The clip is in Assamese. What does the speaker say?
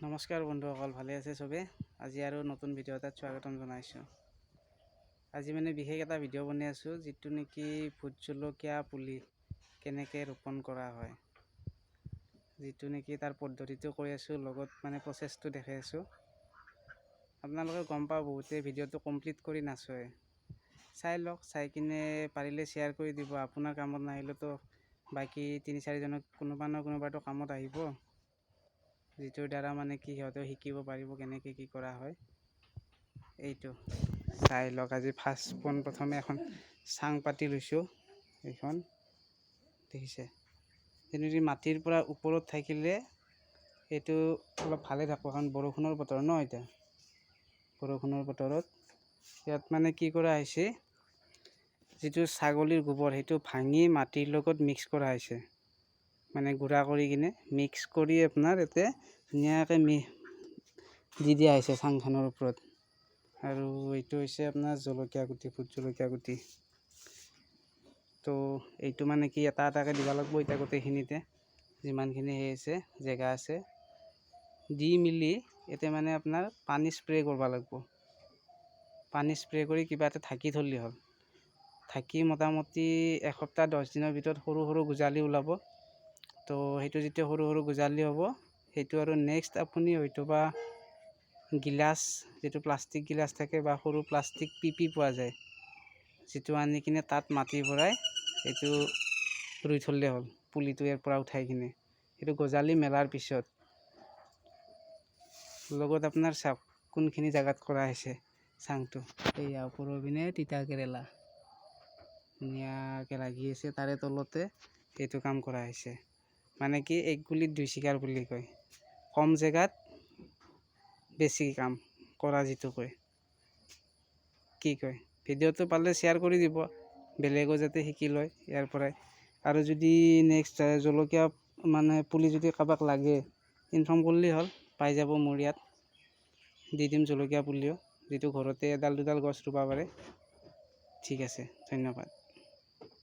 নমস্কাৰ বন্ধুসকল, ভালে আছে চবে। আজি আৰু নতুন ভিডিঅ' এটাত স্বাগতম জনাইছোঁ। আজি বিশেষ এটা ভিডিঅ' বনাই আছোঁ, যিটো নেকি ভোট জলকীয়া পুলি কেনেকৈ ৰোপণ কৰা হয়, যিটো নেকি তাৰ পদ্ধতিটো কৈ আছোঁ, লগত প্ৰচেছটো দেখাই আছোঁ। আপোনালোকে গম পাব, বহুতে ভিডিঅ'টো কমপ্লিট কৰি নাচায়। চাই লওক, চাই কিনে পাৰিলে শ্বেয়াৰ কৰি দিব। আপোনাৰ কামত নাহিলেতো বাকী 3-4জনক কোনোবাটো কামত আহিব, যিটোৰ দ্বাৰা কি সিহঁতেও শিকিব পাৰিব কেনেকৈ কি কৰা হয়। এইটো চাই লওক। আজি প্ৰথমে এখন চাং পাতি লৈছোঁ। এইখন দেখিছে, যদি মাটিৰ পৰা ওপৰত থাকিলে এইটো অলপ ভালে থাকিব, কাৰণ বৰষুণৰ বতৰ ন। এতিয়া বৰষুণৰ বতৰত ইয়াত কি কৰা হৈছে, যিটো ছাগলীৰ গোবৰ সেইটো ভাঙি মাটিৰ লগত মিক্স কৰা হৈছে, গুড়া কৰি কিনে মিক্স কৰি আপোনাৰ ইয়াতে ধুনীয়াকৈ দি দিয়া হৈছে চাংখনৰ ওপৰত। আৰু এইটো হৈছে আপোনাৰ জলকীয়া গুটি, ভোট জলকীয়া গুটি। তো এইটো কি এটা এটাকৈ দিব লাগিব। এতিয়া গোটেইখিনিতে যিমানখিনি আছে জেগা আছে, দি মেলি ইয়াতে আপোনাৰ পানী স্প্ৰে কৰিব লাগিব। পানী স্প্ৰে কৰি কিবা এটা ঢাকি থ'লে হ'ল। ঢাকি মোটামুটি এসপ্তাহ 10 দিনৰ ভিতৰত সৰু সৰু গজালি ওলাব। তো সেইটো যেতিয়া সৰু সৰু গজালি হ'ব, সেইটো আৰু নেক্সট আপুনি হয়তোবা গিলাচ, যিটো প্লাষ্টিক গিলাচ থাকে বা সৰু প্লাষ্টিক পিপি পোৱা যায়, যিটো আনি কিনে তাত মাটি ভৰাই এইটো ৰুই থ'লে হ'ল। পুলিটো ইয়াৰ পৰা উঠাই কিনে সেইটো গজালি মেলাৰ পিছত, লগত আপোনাৰ চাওক কোনখিনি জেগাত কৰা হৈছে চাংটো। এইয়া ওপৰৰ পিনে তিতা কেৰেলা ধুনীয়াকৈ লাগি আছে, তাৰে তলতে এইটো কাম কৰা হৈছে। কি এক গুলিত দুই চিকাৰ বুলি কয়, কম জেগাত বেছি কাম কৰা, যিটো কয়। কি কয়, ভিডিঅ'টো পালে শ্বেয়াৰ কৰি দিব, বেলেগো যাতে শিকি লয় ইয়াৰ পৰাই। আৰু যদি নেক্সট জলকীয়া পুলি যদি কাৰোবাক লাগে, ইনফৰ্ম কৰিলেই হ'ল, পাই যাব মোৰ ইয়াত। দি দিম জলকীয়া পুলিও, যিটো ঘৰতে এডাল দুডাল গছ ৰুব পাৰে। ঠিক আছে, ধন্যবাদ।